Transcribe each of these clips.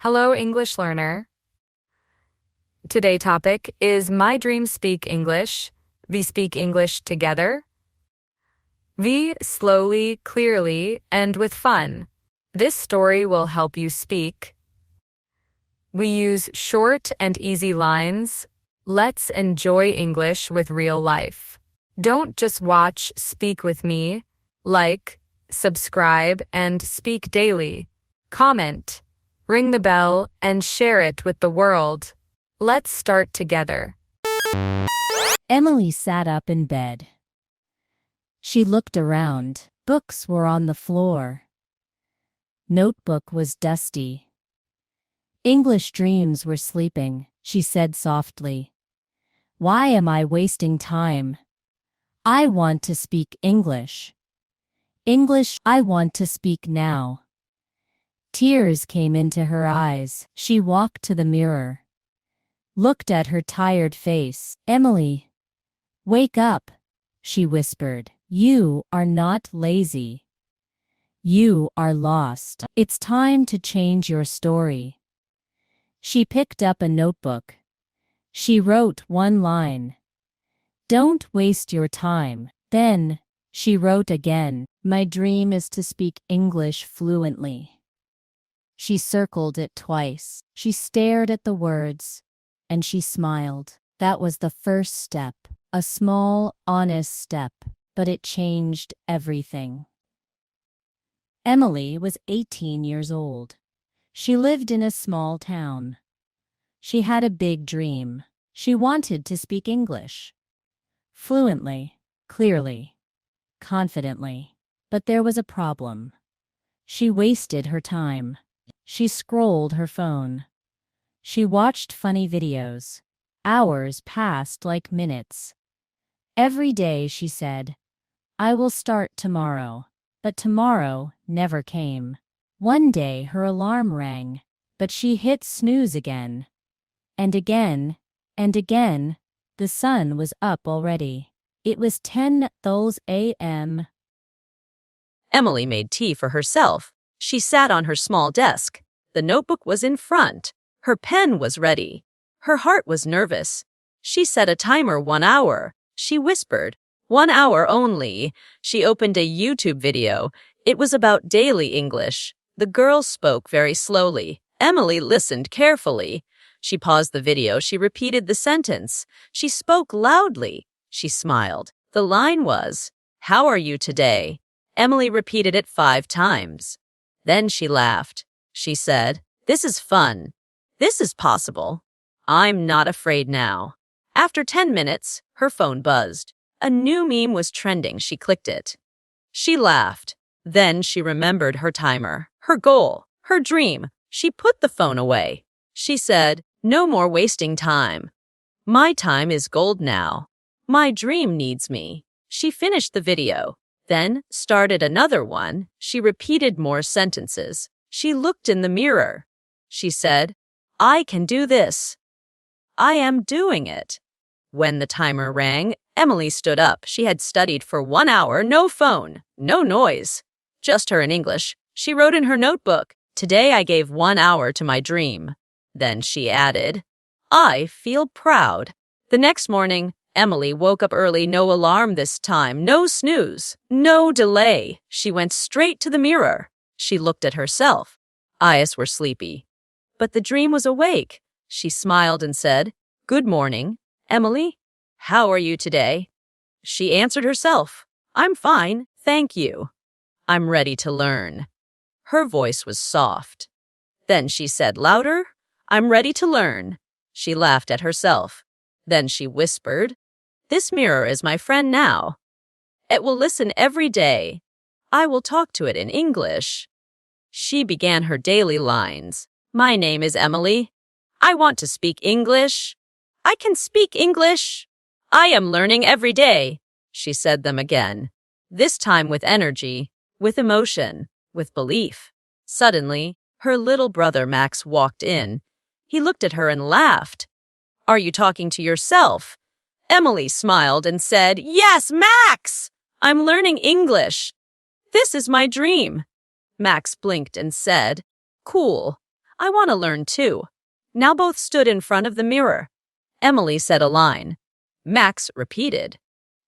Hello, English learner. Today topic is My Dreams Speak English. We speak English together. We slowly, clearly, and with fun. This story will help you speak. We use short and easy lines. Let's enjoy English with real life. Don't just watch, speak with me. Like, subscribe, and speak daily. Comment, ring the bell, and share it with the world. Let's start together. Emily sat up in bed. She looked around. Books were on the floor. Notebook was dusty. English dreams were sleeping, she said softly. Why am I wasting time? I want to speak English. English, I want to speak now. Tears came into her eyes. She walked to the mirror. Looked at her tired face. Emily, wake up, she whispered. You are not lazy. You are lost. It's time to change your story. She picked up a notebook. She wrote one line. Don't waste your time. Then, she wrote again. My dream is to speak English fluently. She circled it twice. She stared at the words, and she smiled. That was the first step. A small, honest step, but it changed everything. Emily was 18 years old. She lived in a small town. She had a big dream. She wanted to speak English. Fluently, clearly, confidently. But there was a problem. She wasted her time. She scrolled her phone. She watched funny videos. Hours passed like minutes. Every day she said, I will start tomorrow. But tomorrow never came. One day her alarm rang, but she hit snooze again. And again, and again, the sun was up already. It was 10:00 a.m. Emily made tea for herself. She sat on her small desk. The notebook was in front. Her pen was ready. Her heart was nervous. She set a timer 1 hour. She whispered, 1 hour only. She opened a YouTube video. It was about daily English. The girl spoke very slowly. Emily listened carefully. She paused the video. She repeated the sentence. She spoke loudly. She smiled. The line was, How are you today? Emily repeated it 5 times. Then she laughed. She said, This is fun. This is possible. I'm not afraid now. After 10 minutes, her phone buzzed. A new meme was trending. She clicked it. She laughed. Then she remembered her timer, her goal, her dream. She put the phone away. She said, No more wasting time. My time is gold now. My dream needs me. She finished the video, then started another one. She repeated more sentences. She looked in the mirror. She said, I can do this. I am doing it. When the timer rang, Emily stood up. She had studied for 1 hour, no phone, no noise, just her in English. She wrote in her notebook, Today I gave 1 hour to my dream. Then she added, I feel proud. The next morning, Emily woke up early, no alarm this time, no snooze, no delay. She went straight to the mirror. She looked at herself. Eyes were sleepy. But the dream was awake. She smiled and said, Good morning, Emily. How are you today? She answered herself, I'm fine, thank you. I'm ready to learn. Her voice was soft. Then she said louder, I'm ready to learn. She laughed at herself. Then she whispered, This mirror is my friend now. It will listen every day. I will talk to it in English. She began her daily lines. My name is Emily. I want to speak English. I can speak English. I am learning every day. She said them again, this time with energy, with emotion, with belief. Suddenly, her little brother Max walked in. He looked at her and laughed. Are you talking to yourself? Emily smiled and said, Yes, Max! I'm learning English. This is my dream. Max blinked and said, Cool. I want to learn too. Now both stood in front of the mirror. Emily said a line. Max repeated.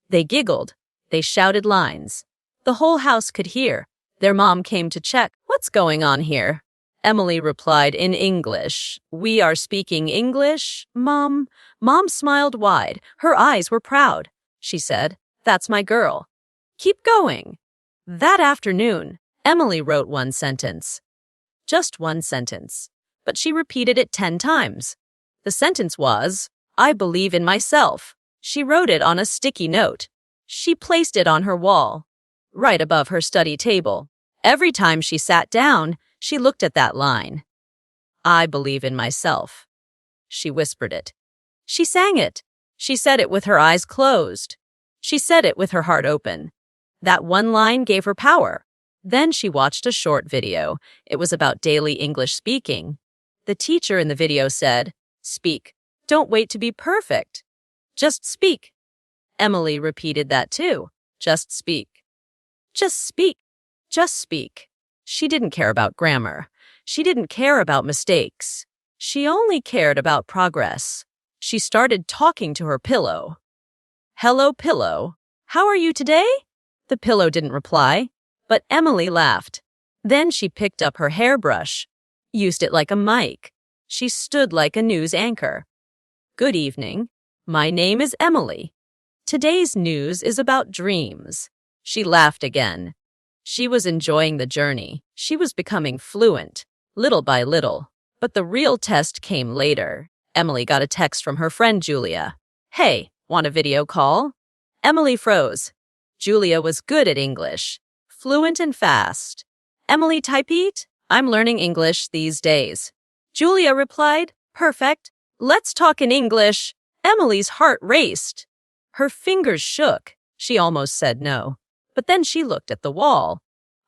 They giggled. They shouted lines. The whole house could hear. Their mom came to check. What's going on here? Emily replied in English. We are speaking English, Mom. Mom smiled wide. Her eyes were proud. She said, That's my girl. Keep going. That afternoon, Emily wrote one sentence. Just one sentence. But she repeated it 10 times. The sentence was, I believe in myself. She wrote it on a sticky note. She placed it on her wall, right above her study table. Every time she sat down, she looked at that line. I believe in myself. She whispered it. She sang it. She said it with her eyes closed. She said it with her heart open. That one line gave her power. Then she watched a short video. It was about daily English speaking. The teacher in the video said, Speak. Don't wait to be perfect. Just speak. Emily repeated that too. Just speak. Just speak. Just speak. She didn't care about grammar. She didn't care about mistakes. She only cared about progress. She started talking to her pillow. Hello, pillow. How are you today? The pillow didn't reply, but Emily laughed. Then she picked up her hairbrush, used it like a mic. She stood like a news anchor. Good evening. My name is Emily. Today's news is about dreams. She laughed again. She was enjoying the journey. She was becoming fluent, little by little. But the real test came later. Emily got a text from her friend Julia. Hey, want a video call? Emily froze. Julia was good at English, fluent and fast. Emily typed, I'm learning English these days. Julia replied, Perfect. Let's talk in English. Emily's heart raced. Her fingers shook. She almost said no. But then she looked at the wall.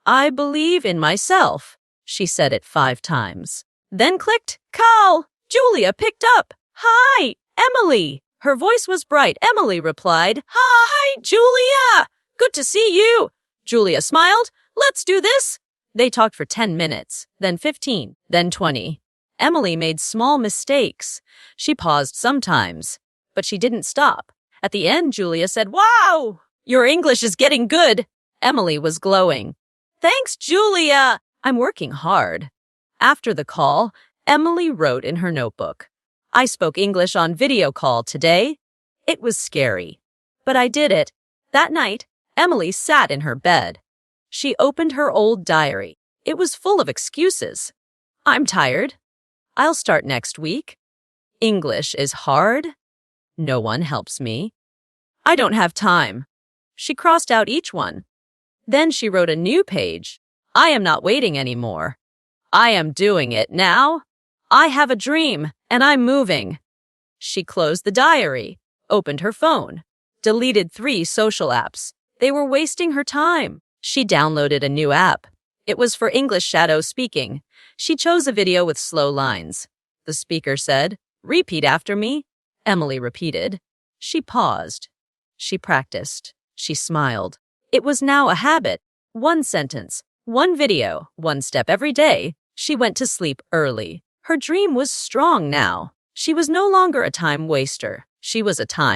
I believe in myself. She said it 5 times. Then clicked, Call. Julia picked up. Hi, Emily. Her voice was bright. Emily replied, Hi, Julia. Good to see you. Julia smiled. Let's do this. They talked for 10 minutes, then 15, then 20. Emily made small mistakes. She paused sometimes, but she didn't stop. At the end, Julia said, Wow, your English is getting good. Emily was glowing. Thanks, Julia. I'm working hard. After the call, Emily wrote in her notebook, I spoke English on video call today. It was scary, but I did it. That night, Emily sat in her bed. She opened her old diary. It was full of excuses. I'm tired. I'll start next week. English is hard. No one helps me. I don't have time. She crossed out each one. Then she wrote a new page. I am not waiting anymore. I am doing it now. I have a dream, and I'm moving. She closed the diary, opened her phone, deleted 3 social apps. They were wasting her time. She downloaded a new app. It was for English shadow speaking. She chose a video with slow lines. The speaker said, Repeat after me. Emily repeated. She paused. She practiced. She smiled. It was now a habit. 1 sentence, 1 video, 1 step every day. She went to sleep early. Her dream was strong now. She was no longer a time waster. She was a time